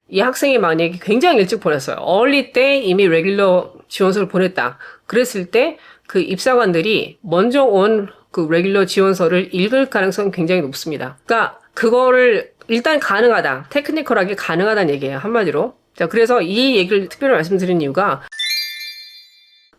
이 학생이 만약에 굉장히 일찍 보냈어요. early 때 이미 레귤러 지원서를 보냈다. 그랬을 때 그 입사관들이 먼저 온 그 레귤러 지원서를 읽을 가능성이 굉장히 높습니다. 그러니까 그거를 일단 가능하다. 테크니컬하게 가능하다는 얘기예요. 한마디로. 자, 그래서 이 얘기를 특별히 말씀드린 이유가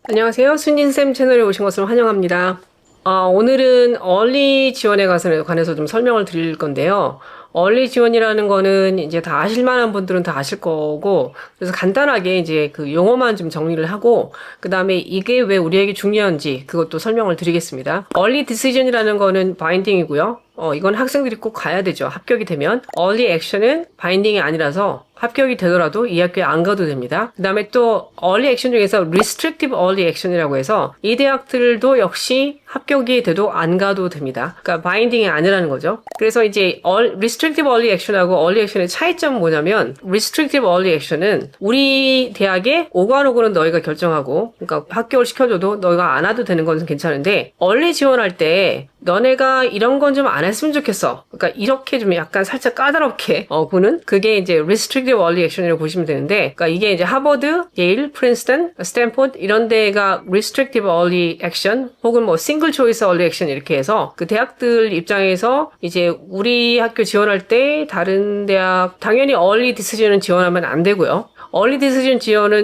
안녕하세요. 순진쌤 채널에 오신 것을 환영합니다. 오늘은 얼리 지원에 관해서 좀 설명을 드릴 건데요. 얼리 지원이라는 거는 이제 다 아실 만한 분들은 다 아실 거고, 그래서 간단하게 이제 그 용어만 좀 정리를 하고, 그 다음에 이게 왜 우리에게 중요한지 그것도 설명을 드리겠습니다. 얼리 디시전이라는 거는 바인딩이고요. 이건 학생들이 꼭 가야 되죠. 합격이 되면. 얼리 액션은 바인딩이 아니라서 합격이 되더라도 이 학교에 안 가도 됩니다. 그 다음에 또 얼리 액션 중에서 restrictive early action이라고 해서 이 대학들도 역시 합격이 돼도 안 가도 됩니다. 그러니까 바인딩이 아니라는 거죠. 그래서 이제 restrictive early action하고 early action의 차이점은 뭐냐면 restrictive early action은 우리 대학의 오가노고는 너희가 결정하고 그러니까 합격을 시켜줘도 너희가 안 와도 되는 건 괜찮은데 얼리 지원할 때 너네가 이런 건 좀 안 했으면 좋겠어. 그러니까 이렇게 좀 약간 살짝 까다롭게 보는 그게 이제 restrictive early action이라고 보시면 되는데 그러니까 이게 이제 하버드, 예일, 프린스턴, 스탠포드 이런 데가 restrictive early action 혹은 뭐 single choice early action 이렇게 해서 그 대학들 입장에서 이제 우리 학교 지원할 때 다른 대학 당연히 early decision은 지원하면 안 되고요. early decision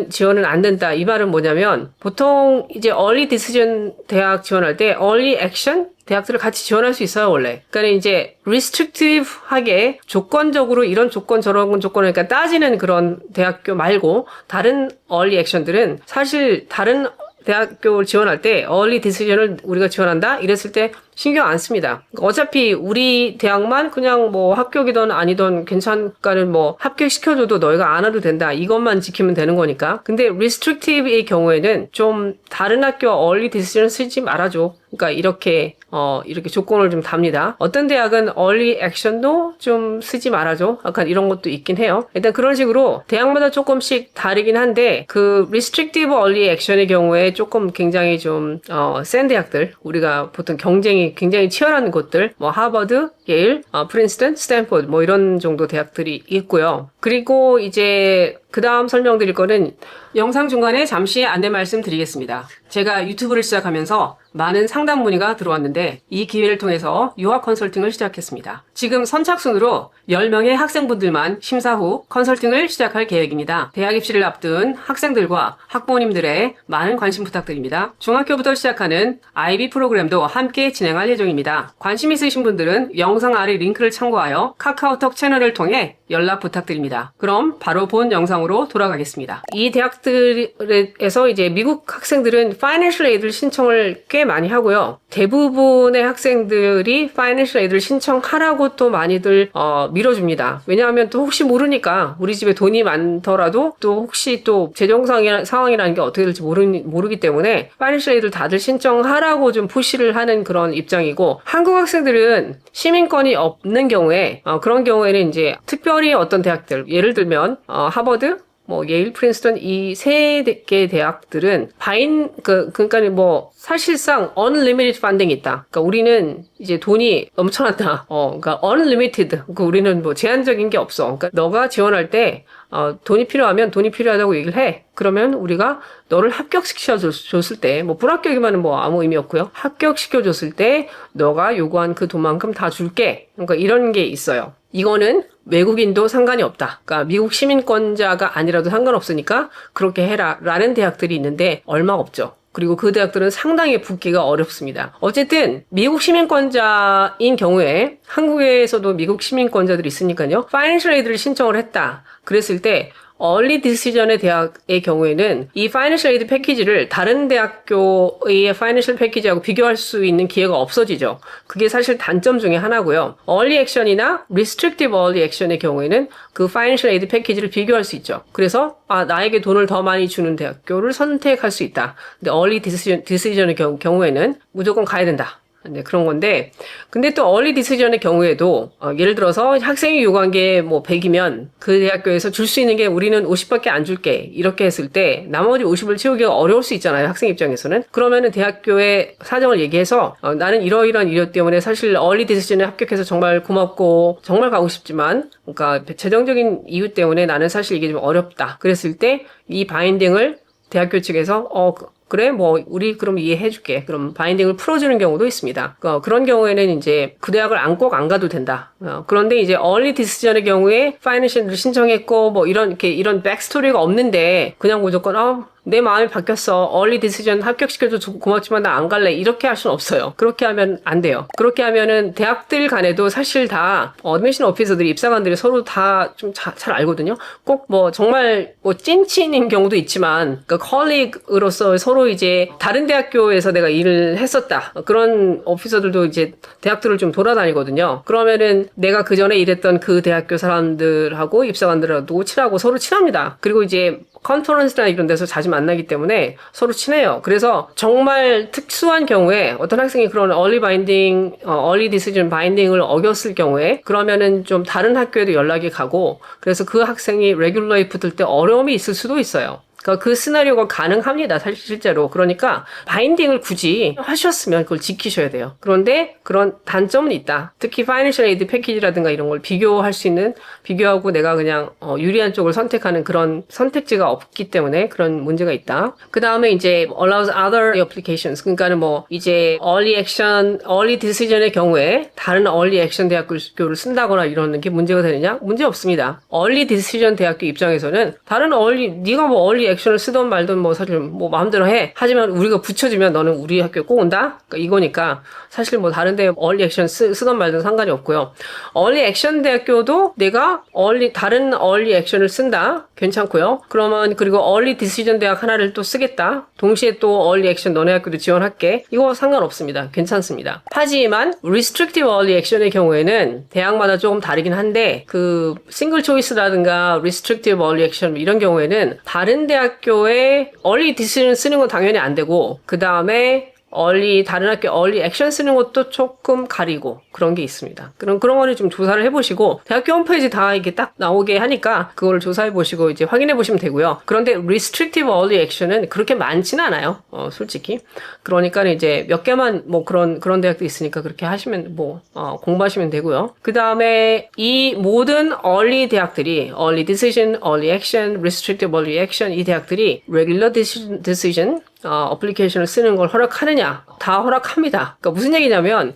지원은 안 된다. 이 말은 뭐냐면 보통 이제 early decision 대학 지원할 때 early action 대학들을 같이 지원할 수 있어요, 원래. 그러니까 이제 restrictive하게 조건적으로 이런 조건 저런 조건을 그러니까 따지는 그런 대학교 말고 다른 early action들은 사실 다른 대학교를 지원할 때 early decision을 우리가 지원한다? 이랬을 때 신경 안 씁니다. 어차피 우리 대학만 그냥 뭐 합격이든 아니든 괜찮으니까는 뭐 합격시켜줘도 너희가 안 와도 된다. 이것만 지키면 되는 거니까. 근데 restrictive의 경우에는 좀 다른 학교 early decision 쓰지 말아줘. 그러니까 이렇게 조건을 좀 답니다. 어떤 대학은 early action도 좀 쓰지 말아줘. 약간 이런 것도 있긴 해요. 일단 그런 식으로 대학마다 조금씩 다르긴 한데 그 restrictive early action의 경우에 조금 굉장히 좀 센 대학들 우리가 보통 경쟁이 굉장히 치열한 곳들 뭐 하버드, 예일, 프린스턴, 스탠포드 뭐 이런 정도 대학들이 있고요. 그리고 이제 그 다음 설명드릴 거는 영상 중간에 잠시 안내 말씀 드리겠습니다. 제가 유튜브를 시작하면서 많은 상담 문의가 들어왔는데 이 기회를 통해서 유학 컨설팅을 시작했습니다. 지금 선착순으로 10명의 학생분들만 심사 후 컨설팅을 시작할 계획입니다. 대학 입시를 앞둔 학생들과 학부모님들의 많은 관심 부탁드립니다. 중학교부터 시작하는 IB 프로그램도 함께 진행할 예정입니다. 관심 있으신 분들은 영상 아래 링크를 참고하여 카카오톡 채널을 통해 연락 부탁드립니다. 그럼 바로 본 영상으로 돌아가겠습니다. 이 대학들에서 이제 미국 학생들은 파이낸셜 에이드를 신청을 꽤 많이 하고요. 대부분의 학생들이 파이낸셜 에이드를 신청하라고 또 많이들 밀어줍니다. 왜냐하면 또 혹시 모르니까 우리 집에 돈이 많더라도 또 혹시 또 재정 상황이라는 게 어떻게 될지 모르기 때문에 파이낸셜 에이드를 다들 신청하라고 좀 푸시를 하는 그런 입장이고 한국 학생들은 시민권이 없는 경우에 그런 경우에는 이제 특별히 어떤 대학들 예를 들면 하버드 뭐 예일, 프린스턴 이 세 개 대학들은 그러니까 뭐 사실상 unlimited funding이 있다. 그러니까 우리는 이제 돈이 넘쳐난다. 그러니까 unlimited. 그러니까 우리는 뭐 제한적인 게 없어. 그러니까 너가 지원할 때 돈이 필요하면 돈이 필요하다고 얘기를 해. 그러면 우리가 너를 합격시켜줬을 때, 뭐 불합격이면은 뭐 아무 의미 없고요. 합격시켜줬을 때 너가 요구한 그 돈만큼 다 줄게. 그러니까 이런 게 있어요. 이거는 외국인도 상관이 없다. 그러니까 미국 시민권자가 아니라도 상관없으니까 그렇게 해라 라는 대학들이 있는데 얼마 없죠. 그리고 그 대학들은 상당히 붙기가 어렵습니다. 어쨌든 미국 시민권자인 경우에 한국에서도 미국 시민권자들이 있으니까요. 파이낸셜 에이드를 신청을 했다. 그랬을 때 얼리 디시전의 대학의 경우에는 이 파이낸셜 에이드 패키지를 다른 대학교의 파이낸셜 패키지하고 비교할 수 있는 기회가 없어지죠. 그게 사실 단점 중에 하나고요. 얼리 액션이나 리스트릭티브 얼리 액션의 경우에는 그 파이낸셜 에이드 패키지를 비교할 수 있죠. 그래서 나에게 돈을 더 많이 주는 대학교를 선택할 수 있다. 근데 얼리 디시전의 경우에는 무조건 가야 된다. 네, 그런 건데, 근데 또 early decision의 경우에도, 예를 들어서 학생이 요구한 게 뭐 100이면 그 대학교에서 줄 수 있는 게 우리는 50밖에 안 줄게. 이렇게 했을 때 나머지 50을 채우기가 어려울 수 있잖아요. 학생 입장에서는. 그러면은 대학교에 사정을 얘기해서, 나는 이러이러한 이유 때문에 사실 early decision에 합격해서 정말 고맙고, 정말 가고 싶지만, 그러니까 재정적인 이유 때문에 나는 사실 이게 좀 어렵다. 그랬을 때 이 바인딩을 대학교 측에서, 그래, 뭐, 우리 그럼 이해해줄게. 그럼 바인딩을 풀어주는 경우도 있습니다. 그런 경우에는 이제 그 대학을 꼭 안 가도 된다. 그런데 이제 early decision의 경우에 파이낸셜을 신청했고, 뭐 이런 백스토리가 없는데, 그냥 무조건, 내 마음이 바뀌었어. early decision 합격시켜줘서 고맙지만 나 안 갈래. 이렇게 할 수는 없어요. 그렇게 하면 안 돼요. 그렇게 하면은 대학들 간에도 사실 다 어드미션 오피서들이 입사관들이 서로 다 좀 잘 알거든요. 꼭 뭐 정말 뭐 찐친인 경우도 있지만 그 컬리그로서 서로 이제 다른 대학교에서 내가 일을 했었다. 그런 오피서들도 이제 대학들을 좀 돌아다니거든요. 그러면은 내가 그 전에 일했던 그 대학교 사람들하고 입사관들하고 친하고 서로 친합니다. 그리고 이제 컨퍼런스나 이런 데서 자주 만나기 때문에 서로 친해요. 그래서 정말 특수한 경우에 어떤 학생이 그런 early decision binding을 어겼을 경우에 그러면은 좀 다른 학교에도 연락이 가고 그래서 그 학생이 레귤러에 붙을 때 어려움이 있을 수도 있어요. 그러니까 그 시나리오가 가능합니다. 사실 실제로. 그러니까 바인딩을 굳이 하셨으면 그걸 지키셔야 돼요. 그런데 그런 단점은 있다. 특히 파이낸셜 에이드 패키지라든가 이런 걸 비교하고 내가 그냥 유리한 쪽을 선택하는 그런 선택지가 없기 때문에 그런 문제가 있다. 그 다음에 이제 allows other applications. 그러니까는 뭐 이제 early decision의 경우에 다른 early action 대학교를 쓴다거나 이런 게 문제가 되느냐? 문제 없습니다. early decision 대학교 입장에서는 다른 네가 뭐 early 액션을 쓰던 말든 뭐 사실 뭐 마음대로 해. 하지만 우리가 붙여주면 너는 우리 학교에 꼭 온다? 그러니까 이거니까 사실 뭐 다른데 early 액션 쓰던 말든 상관이 없고요. early 액션 대학교도 내가 다른 early 액션을 쓴다? 괜찮고요. 그러면 그리고 early decision 대학 하나를 또 쓰겠다. 동시에 또 early 액션 너네 학교도 지원할게. 이거 상관없습니다. 괜찮습니다. 하지만 restrictive early action의 경우에는 대학마다 조금 다르긴 한데 그 싱글 초이스라든가 restrictive early action 이런 경우에는 다른 대학교에 early decision 쓰는 건 당연히 안 되고 그 다음에 다른 학교 early action 쓰는 것도 조금 가리고 그런 게 있습니다. 그런 거를 좀 조사를 해보시고 대학교 홈페이지 다 이게 딱 나오게 하니까 그거를 조사해보시고 이제 확인해보시면 되고요. 그런데 restrictive early action은 그렇게 많지는 않아요. 솔직히. 그러니까 이제 몇 개만 뭐 그런 대학도 있으니까 그렇게 하시면 공부하시면 되고요. 그 다음에 이 모든 early 대학들이 early decision, early action, restrictive early action 이 대학들이 regular decision 어플리케이션을 쓰는 걸 허락하느냐? 다 허락합니다. 그러니까 무슨 얘기냐면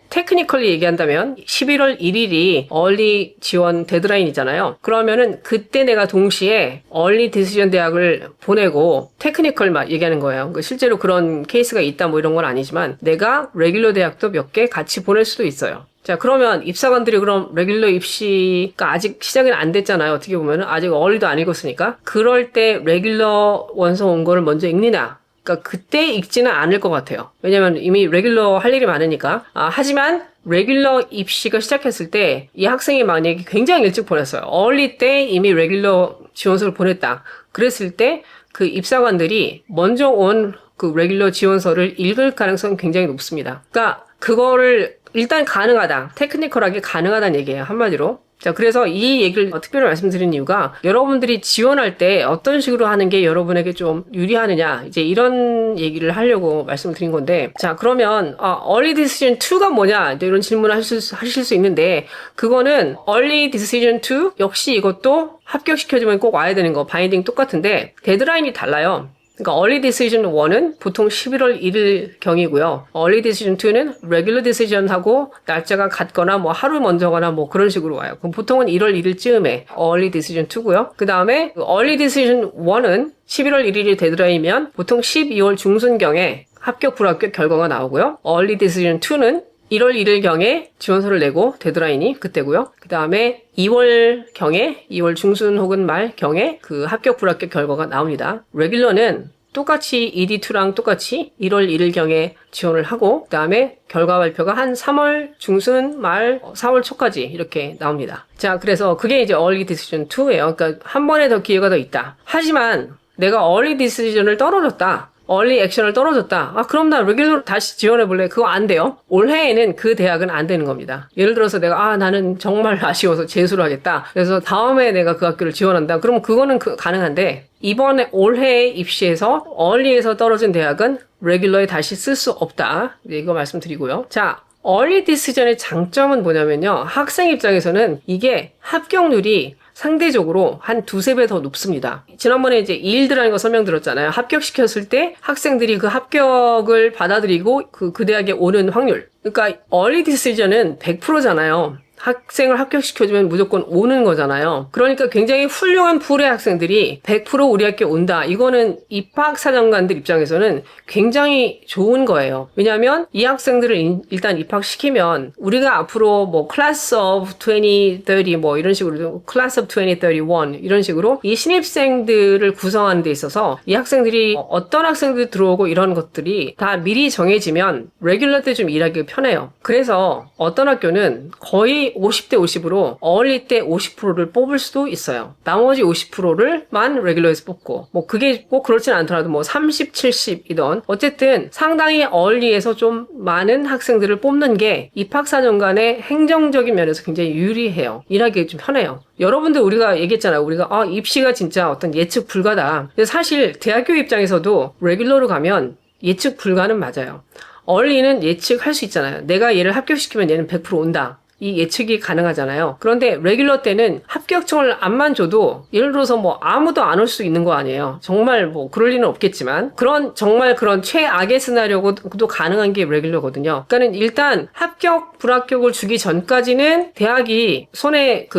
테크니컬리 얘기한다면 11월 1일이 early 지원 데드라인이잖아요. 그러면은 그때 내가 동시에 early decision 대학을 보내고 테크니컬 얘기하는 거예요. 그러니까 실제로 그런 케이스가 있다 뭐 이런 건 아니지만 내가 레귤러 대학도 몇 개 같이 보낼 수도 있어요. 자, 그러면 입사관들이 그럼 레귤러 입시가 아직 시작은 안 됐잖아요. 어떻게 보면은 아직 early도 안 읽었으니까. 그럴 때 레귤러 원서 온 거를 먼저 읽느냐? 그러니까 그때 읽지는 않을 것 같아요. 왜냐면 이미 레귤러 할 일이 많으니까. 하지만 레귤러 입시가 시작했을 때 이 학생이 만약에 굉장히 일찍 보냈어요. early 때 이미 레귤러 지원서를 보냈다. 그랬을 때 그 입사관들이 먼저 온 그 레귤러 지원서를 읽을 가능성은 굉장히 높습니다. 그러니까 그거를 일단 가능하다. 테크니컬하게 가능하다는 얘기예요. 한마디로. 자, 그래서 이 얘기를 특별히 말씀드린 이유가 여러분들이 지원할 때 어떤 식으로 하는 게 여러분에게 좀 유리하느냐 이제 이런 얘기를 하려고 말씀을 드린 건데 자, 그러면 early decision 2가 뭐냐 이런 질문을 하실 수 있는데 그거는 early decision 2 역시 이것도 합격시켜주면 꼭 와야 되는 거 바인딩 똑같은데 데드라인이 달라요. 그러니까 early decision 1은 보통 11월 1일 경이고요. early decision 2는 regular decision하고 날짜가 같거나 뭐 하루 먼저거나 뭐 그런 식으로 와요. 그럼 보통은 1월 1일쯤에 early decision 2고요. 그 다음에 early decision 1은 11월 1일이 데드라인이면 보통 12월 중순경에 합격 불합격 결과가 나오고요. early decision 2는 1월 1일경에 지원서를 내고 데드라인이 그때고요. 그 다음에 2월 중순 혹은 말경에 그 합격 불합격 결과가 나옵니다. 레귤러는 똑같이 ED2랑 똑같이 1월 1일경에 지원을 하고 그 다음에 결과 발표가 한 3월 중순 말 4월 초까지 이렇게 나옵니다. 자, 그래서 그게 이제 early decision 2예요. 그러니까 한 번에 더 기회가 더 있다. 하지만 내가 early decision을 떨어졌다. 얼리 액션을 떨어졌다. 그럼 나 레귤러로 다시 지원해볼래. 그거 안 돼요. 올해에는 그 대학은 안 되는 겁니다. 예를 들어서 내가 나는 정말 아쉬워서 재수를 하겠다. 그래서 다음에 내가 그 학교를 지원한다. 그러면 그거는 가능한데 이번에 올해에 입시에서 얼리에서 떨어진 대학은 레귤러에 다시 쓸 수 없다. 이거 말씀드리고요. 자, 얼리 디시전의 장점은 뭐냐면요. 학생 입장에서는 이게 합격률이 상대적으로 한 두세 배 더 높습니다. 지난번에 이제 일드라는 거 설명드렸잖아요. 합격시켰을 때 학생들이 그 합격을 받아들이고 그 대학에 오는 확률. 그러니까 얼리 디시전은 100%잖아요. 학생을 합격시켜주면 무조건 오는 거잖아요. 그러니까 굉장히 훌륭한 풀의 학생들이 100% 우리 학교에 온다. 이거는 입학사정관들 입장에서는 굉장히 좋은 거예요. 왜냐하면 이 학생들을 일단 입학시키면 우리가 앞으로 뭐 클래스 오브 2030 뭐 이런 식으로 클래스 오브 2031 이런 식으로 이 신입생들을 구성하는 데 있어서 이 학생들이 어떤 학생들이 들어오고 이런 것들이 다 미리 정해지면 레귤러 때 좀 일하기 편해요. 그래서 어떤 학교는 거의 50대 50으로 어울릴 때 50%를 뽑을 수도 있어요. 나머지 50%를만 레귤러에서 뽑고 뭐 그게 꼭 그렇진 않더라도 뭐 30, 70이던 어쨌든 상당히 어울리에서 좀 많은 학생들을 뽑는 게 입학사정관의 행정적인 면에서 굉장히 유리해요. 일하기 좀 편해요. 여러분들 우리가 얘기했잖아요. 우리가 입시가 진짜 어떤 예측 불가다. 근데 사실 대학교 입장에서도 레귤러로 가면 예측 불가는 맞아요. 어울리는 예측할 수 있잖아요. 내가 얘를 합격시키면 얘는 100% 온다. 이 예측이 가능하잖아요. 그런데 레귤러 때는 합격청을 안만 줘도 예를 들어서 뭐 아무도 안 올 수 있는 거 아니에요. 정말 뭐 그럴 리는 없겠지만 정말 그런 최악의 시나리오도 가능한 게 레귤러거든요. 그러니까는 일단 합격 불합격을 주기 전까지는 대학이 손에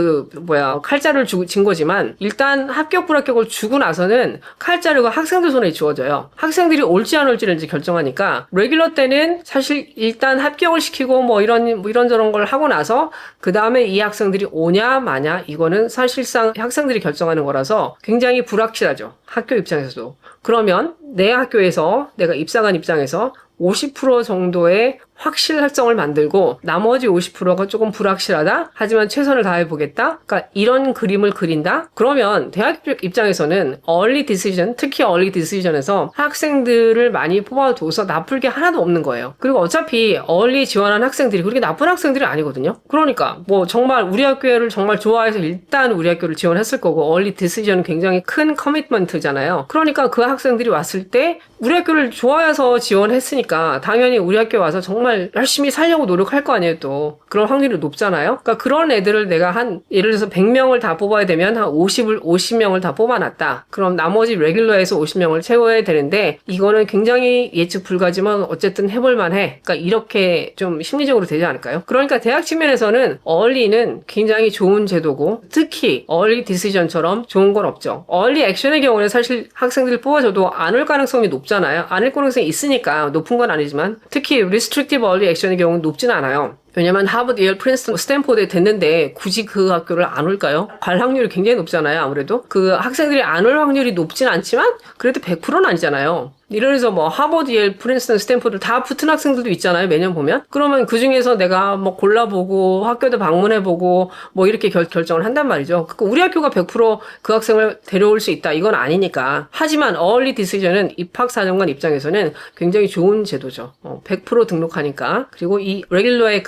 칼자루를 진 거지만 일단 합격 불합격을 주고 나서는 칼자루가 학생들 손에 주어져요. 학생들이 올지 안 올지를 이제 결정하니까 레귤러 때는 사실 일단 합격을 시키고 뭐 이런저런 걸 하고 나서 그 다음에 이 학생들이 오냐 마냐 이거는 사실상 학생들이 결정하는 거라서 굉장히 불확실하죠. 학교 입장에서도. 그러면 내 학교에서 내가 입사관 입장에서 50% 정도의 확실성을 만들고 나머지 50%가 조금 불확실하다? 하지만 최선을 다해보겠다? 그러니까 이런 그림을 그린다? 그러면 대학 입장에서는 early decision, 특히 early decision에서 학생들을 많이 뽑아둬서 나쁠 게 하나도 없는 거예요. 그리고 어차피 early 지원한 학생들이 그렇게 나쁜 학생들이 아니거든요. 그러니까 뭐 정말 우리 학교를 정말 좋아해서 일단 우리 학교를 지원했을 거고 early decision은 굉장히 큰 커미트먼트잖아요. 그러니까 그 학생들이 왔을 때 우리 학교를 좋아해서 지원했으니까 당연히 우리 학교에 와서 정말 열심히 살려고 노력할 거 아니에요 또. 그런 확률이 높잖아요. 그러니까 그런 애들을 내가 예를 들어서 100명을 다 뽑아야 되면 한 50명을 다 뽑아놨다. 그럼 나머지 레귤러에서 50명을 채워야 되는데 이거는 굉장히 예측 불가지만 어쨌든 해볼만 해. 그러니까 이렇게 좀 심리적으로 되지 않을까요? 그러니까 대학 측면에서는 early는 굉장히 좋은 제도고 특히 early decision처럼 좋은 건 없죠. early action의 경우는 사실 학생들이 뽑아줘도 안 올 가능성이 높잖아요. 안 올 가능성이 있으니까 높은 건 아니지만 특히 restrictive early action의 경우는 높진 않아요. 왜냐면 하버드, 예일, 프린스턴, 스탠포드에 됐는데 굳이 그 학교를 안 올까요? 갈 확률이 굉장히 높잖아요. 아무래도 그 학생들이 안 올 확률이 높진 않지만 그래도 100%는 아니잖아요. 이래서 뭐 하버드, 예일, 프린스턴, 스탠포드 다 붙은 학생들도 있잖아요. 매년 보면. 그러면 그 중에서 내가 뭐 골라보고 학교도 방문해보고 뭐 이렇게 결정을 한단 말이죠. 그러니까 우리 학교가 100% 그 학생을 데려올 수 있다. 이건 아니니까. 하지만 early decision은 입학사정관 입장에서는 굉장히 좋은 제도죠. 100% 등록하니까. 그리고 이 레귤러의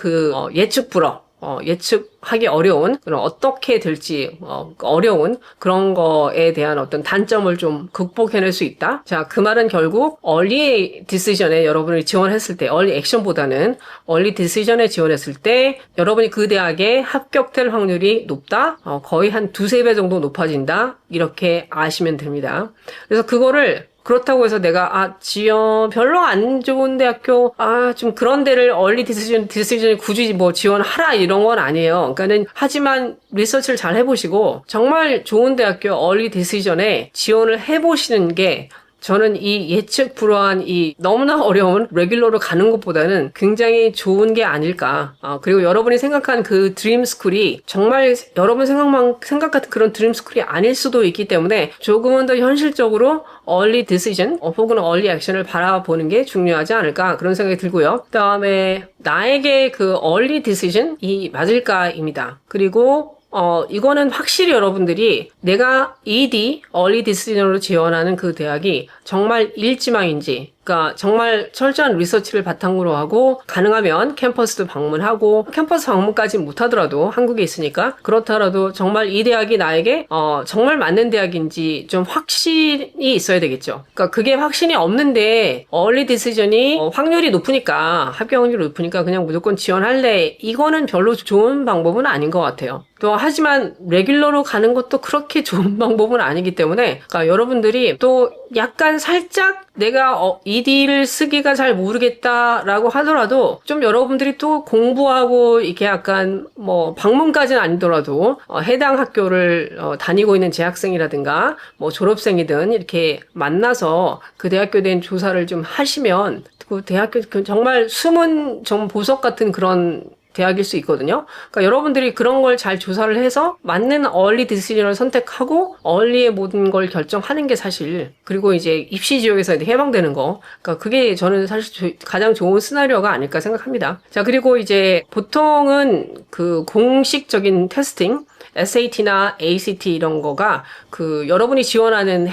예측 불허. 예측하기 어려운, 그런 어떻게 될지, 어려운 그런 거에 대한 어떤 단점을 좀 극복해낼 수 있다. 자, 그 말은 결국, early decision에 여러분이 지원했을 때, early action보다는 early decision에 지원했을 때, 여러분이 그 대학에 합격될 확률이 높다? 거의 한 두세 배 정도 높아진다? 이렇게 아시면 됩니다. 그래서 그거를 그렇다고 해서 내가 지원 별로 안 좋은 대학교 좀 그런 데를 early decision에 굳이 뭐 지원하라 이런 건 아니에요. 그러니까는 하지만 리서치를 잘 해보시고 정말 좋은 대학교 early decision에 지원을 해보시는 게 저는 이 예측 불허한 이 너무나 어려운 레귤러로 가는 것보다는 굉장히 좋은 게 아닐까. 그리고 여러분이 생각한 그 드림 스쿨이 정말 여러분 생각 같은 그런 드림 스쿨이 아닐 수도 있기 때문에 조금은 더 현실적으로 early decision 혹은 early action을 바라보는 게 중요하지 않을까 그런 생각이 들고요. 그다음에 나에게 그 early decision이 맞을까입니다. 그리고 이거는 확실히 여러분들이 내가 ED, Early Decision으로 지원하는 그 대학이 정말 일지망인지, 그러니까 정말 철저한 리서치를 바탕으로 하고 가능하면 캠퍼스도 방문하고 캠퍼스 방문까지 못하더라도 한국에 있으니까 그렇더라도 정말 이 대학이 나에게 정말 맞는 대학인지 좀 확신이 있어야 되겠죠. 그러니까 그게 확신이 없는데 얼리 디시전이 확률이 높으니까 합격 확률이 높으니까 그냥 무조건 지원할래. 이거는 별로 좋은 방법은 아닌 것 같아요. 또 하지만 레귤러로 가는 것도 그렇게 좋은 방법은 아니기 때문에 그러니까 여러분들이 또 약간 살짝 내가 ED를 쓰기가 잘 모르겠다라고 하더라도 좀 여러분들이 또 공부하고 이게 약간 뭐 방문까지는 아니더라도 해당 학교를 다니고 있는 재학생이라든가 뭐 졸업생이든 이렇게 만나서 그 대학교에 대한 조사를 좀 하시면 그 대학교 정말 숨은 좀 보석 같은 그런 대학일 수 있거든요. 그러니까 여러분들이 그런 걸 잘 조사를 해서 맞는 얼리 디시전을 선택하고 얼리의 모든 걸 결정하는 게 사실 그리고 이제 입시 지옥에서 해방되는 거. 그러니까 그게 저는 사실 가장 좋은 시나리오가 아닐까 생각합니다. 자, 그리고 이제 보통은 그 공식적인 테스팅 SAT나 ACT 이런 거가 그 여러분이 지원하는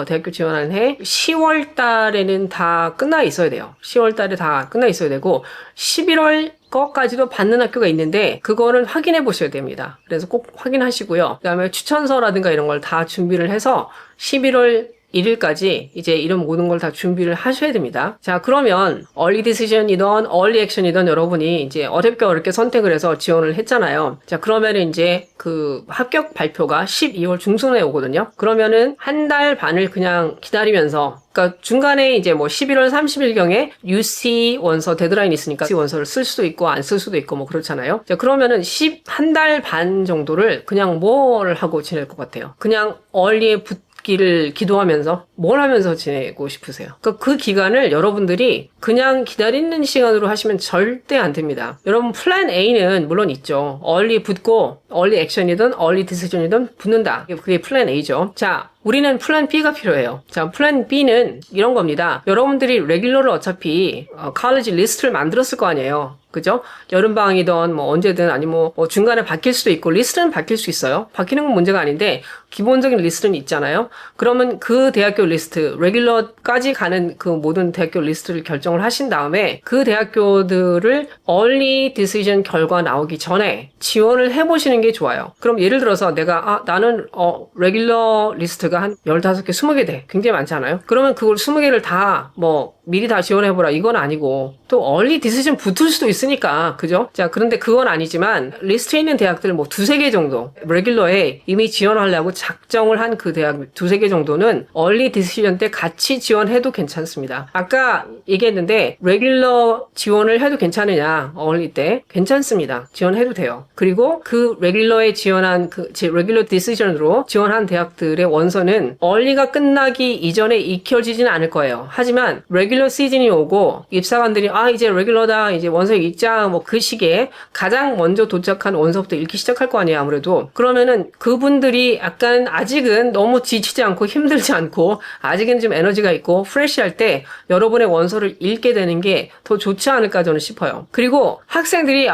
대학교 지원하는 해 10월 달에는 다 끝나 있어야 돼요. 10월 달에 다 끝나 있어야 되고 11월 거까지도 받는 학교가 있는데 그거는 확인해 보셔야 됩니다. 그래서 꼭 확인하시고요. 그다음에 추천서라든가 이런 걸 다 준비를 해서 11월 1일까지 이제 이런 모든 걸 다 준비를 하셔야 됩니다. 자, 그러면 얼리 디시전이든 얼리 액션이든 여러분이 이제 어렵게 선택을 해서 지원을 했잖아요. 자, 그러면은 이제 그 합격 발표가 12월 중순에 오거든요. 그러면은 한 달 반을 그냥 기다리면서 그러니까 중간에 이제 뭐 11월 30일경에 UC 원서 데드라인 있으니까 UC 원서를 쓸 수도 있고 안 쓸 수도 있고 뭐 그렇잖아요. 자, 그러면은 한 달 반 정도를 그냥 뭘 하고 지낼 것 같아요? 그냥 얼리에 기를 기도하면서 뭘 하면서 지내고 싶으세요? 그러니까 그 기간을 여러분들이 그냥 기다리는 시간으로 하시면 절대 안 됩니다. 여러분 플랜 A는 물론 있죠. 얼리 붙고 얼리 액션이든 얼리 디시전이든 붙는다. 그게 플랜 A죠. 자, 우리는 플랜 B가 필요해요. 자, 플랜 B는 이런 겁니다. 여러분들이 레귤러를 어차피 college 리스트를 만들었을 거 아니에요. 그죠? 여름방학이든 뭐 언제든 아니면 뭐 중간에 바뀔 수도 있고 리스트는 바뀔 수 있어요. 바뀌는 건 문제가 아닌데 기본적인 리스트는 있잖아요. 그러면 그 대학교 리스트, 레귤러까지 가는 그 모든 대학교 리스트를 결정을 하신 다음에 그 대학교들을 early decision 결과 나오기 전에 지원을 해보시는 게 좋아요. 그럼 예를 들어서 내가 나는 레귤러 리스트가 한 15개, 20개 돼. 굉장히 많잖아요. 그러면 그걸 20개를 다 미리 다 지원해보라 이건 아니고 또 얼리 디시전 붙을 수도 있으니까 그죠? 자, 그런데 그건 아니지만 리스트에 있는 대학들 뭐 2-3개 정도 레귤러에 이미 지원하려고 작정을 한 그 대학 2-3개 정도는 얼리 디시전 때 같이 지원해도 괜찮습니다. 아까 얘기했는데 레귤러 지원을 해도 괜찮으냐 얼리 때 괜찮습니다. 지원해도 돼요. 그리고 그 레귤러에 지원한 레귤러 디시전으로 지원한 대학들의 원서는 얼리가 끝나기 이전에 익혀지지는 않을 거예요. 하지만 레귤러 시즌이 오고 입사관들이 이제 레귤러다 이제 원서 읽자 뭐 그 시기에 가장 먼저 도착한 원서부터 읽기 시작할 거 아니에요. 아무래도 그러면은 그분들이 약간 아직은 너무 지치지 않고 힘들지 않고 아직은 좀 에너지가 있고 프레시할 때 여러분의 원서를 읽게 되는 게 더 좋지 않을까 저는 싶어요. 그리고 학생들이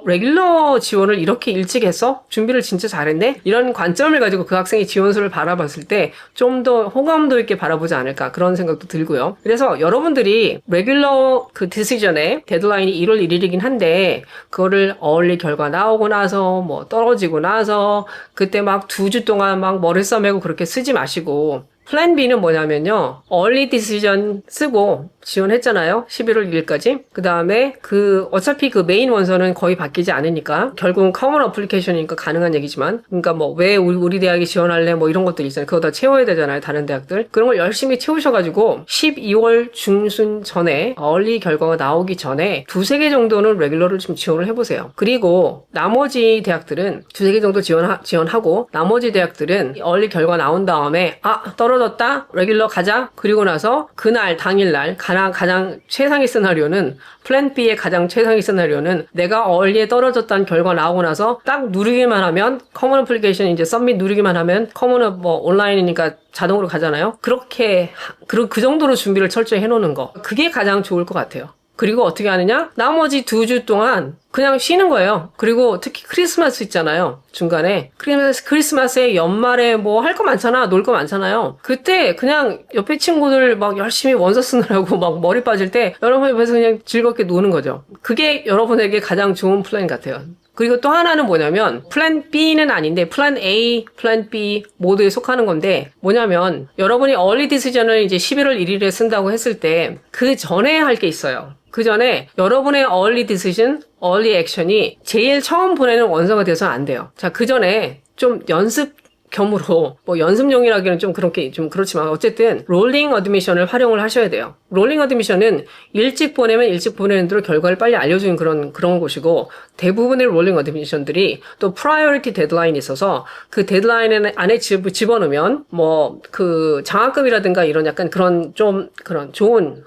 레귤러 지원을 이렇게 일찍 해서 준비를 진짜 잘했네 이런 관점을 가지고 그 학생의 지원서를 바라봤을 때 좀 더 호감도 있게 바라보지 않을까 그런 생각도 들고요. 그래서 여러분들이 레귤러 그 디시전에 데드라인이 1월 1일이긴 한데 그거를 얼리 결과 나오고 나서 뭐 떨어지고 나서 그때 막 2주 동안 막 머리 써매고 그렇게 쓰지 마시고 플랜 B는 뭐냐면요. 얼리 디시전 쓰고 지원했잖아요. 11월 1일까지. 그 다음에 어차피 그 메인 원서는 거의 바뀌지 않으니까 결국은 커먼 어플리케이션이니까 가능한 얘기지만 그러니까 왜 우리 대학에 지원할래 뭐 이런 것들 있잖아요. 그거 다 채워야 되잖아요. 다른 대학들. 그런 걸 열심히 채우셔가지고 12월 중순 전에 얼리 결과가 나오기 전에 2-3개 정도는 레귤러를 좀 지원을 해보세요. 그리고 나머지 대학들은 2-3개 정도 지원하고 나머지 대학들은 얼리 결과 나온 다음에 떨어졌다? 레귤러 가자? 그리고 나서 그날 당일날 가장 최상의 시나리오는 플랜 B의 가장 최상의 시나리오는 내가 얼리에 떨어졌다는 결과 나오고 나서 딱 누르기만 하면 커먼 어플리케이션 이제 서밋 누르기만 하면 커먼 온라인이니까 자동으로 가잖아요. 그렇게 그 정도로 준비를 철저히 해놓는 거 그게 가장 좋을 것 같아요. 그리고 어떻게 하느냐? 나머지 2주 동안 그냥 쉬는 거예요. 그리고 특히 크리스마스 있잖아요. 중간에. 크리스마스에 연말에 뭐 할 거 많잖아. 놀 거 많잖아요. 그때 그냥 옆에 친구들 막 열심히 원서 쓰느라고 막 머리 빠질 때 여러분 옆에서 그냥 즐겁게 노는 거죠. 그게 여러분에게 가장 좋은 플랜 같아요. 그리고 또 하나는 뭐냐면 플랜 B는 아닌데 플랜 A, 플랜 B 모두에 속하는 건데 뭐냐면 여러분이 얼리 디시전을 이제 11월 1일에 쓴다고 했을 때 그 전에 할 게 있어요. 그 전에 여러분의 early decision, early action이 제일 처음 보내는 원서가 돼서는 안 돼요. 자, 그 전에 좀 연습 겸으로 뭐 연습용이라기는 좀 그렇게 좀 그렇지만 어쨌든 롤링 어드미션을 활용을 하셔야 돼요. 롤링 어드미션은 일찍 보내면 일찍 보내는 대로 결과를 빨리 알려주는 그런 곳이고 대부분의 롤링 어드미션들이 또 프라이어리티 데드라인이 있어서 그 데드라인 안에 집어넣으면 뭐 그 장학금이라든가 이런 약간 그런 좀 그런 좋은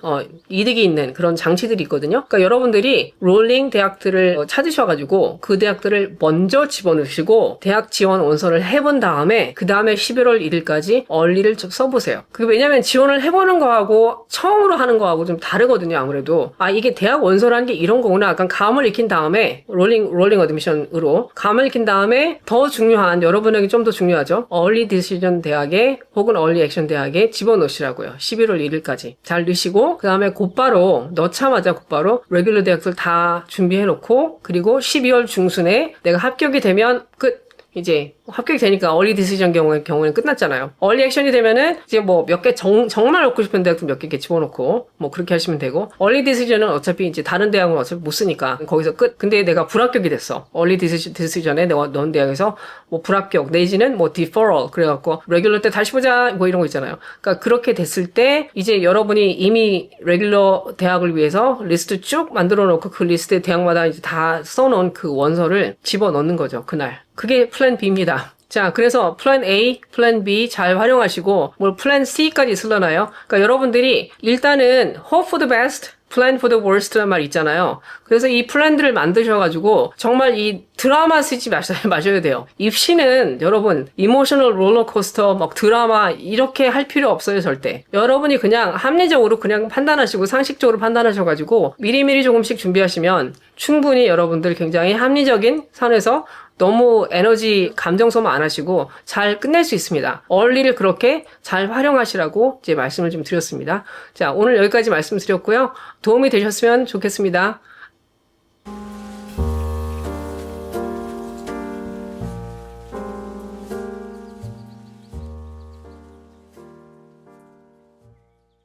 이득이 있는 그런 장치들이 있거든요. 그러니까 여러분들이 롤링 대학들을 찾으셔가지고 그 대학들을 먼저 집어넣으시고 대학 지원 원서를 해본 다음에 그 다음에 11월 1일까지 얼리를 써보세요. 그게 왜냐면 지원을 해보는 거하고 처음으로 하는 거하고 좀 다르거든요. 아무래도 이게 대학 원서라는 게 이런 거구나. 약간 감을 익힌 다음에 롤링 어드미션으로 감을 익힌 다음에 더 중요한 여러분에게 좀 더 중요하죠. 얼리 디시전 대학에 혹은 얼리 액션 대학에 집어넣으시라고요. 11월 1일까지 잘 넣으시고 그 다음에 곧바로 넣자마자 곧바로 레귤러 대학들 다 준비해놓고 그리고 12월 중순에 내가 합격이 되면 끝. 이제 합격이 되니까 얼리 디시전 경우에는 끝났잖아요. 얼리 액션이 되면은 이제 뭐 몇 개 정말 넣고 싶은 대학도 몇 개 집어넣고 뭐 그렇게 하시면 되고 얼리 디시전은 어차피 이제 다른 대학은 어차피 못 쓰니까 거기서 끝. 근데 내가 불합격이 됐어. 얼리 디시전에 내가 넣은 대학에서 뭐 불합격 내지는 뭐 디퍼럴 그래갖고 레귤러 때 다시 보자 뭐 이런 거 있잖아요. 그러니까 그렇게 됐을 때 이제 여러분이 이미 레귤러 대학을 위해서 리스트 쭉 만들어 놓고 그 리스트에 대학마다 이제 다 써놓은 그 원서를 집어넣는 거죠. 그날. 그게 플랜 B입니다. 자, 그래서 플랜 A, 플랜 B 잘 활용하시고 뭘 플랜 C까지 있으려나요? 그러니까 여러분들이 일단은 hope for the best, plan for the worst란 말 있잖아요. 그래서 이 플랜들을 만드셔가지고 정말 이 드라마 쓰지 마셔야 돼요. 입시는 여러분 이모셔널 롤러코스터 막 드라마 이렇게 할 필요 없어요. 절대. 여러분이 그냥 합리적으로 그냥 판단하시고 상식적으로 판단하셔가지고 미리미리 조금씩 준비하시면 충분히 여러분들 굉장히 합리적인 선에서 너무 에너지 감정 소모 안 하시고 잘 끝낼 수 있습니다. 얼리를 그렇게 잘 활용하시라고 이제 말씀을 좀 드렸습니다. 자, 오늘 여기까지 말씀드렸고요. 도움이 되셨으면 좋겠습니다.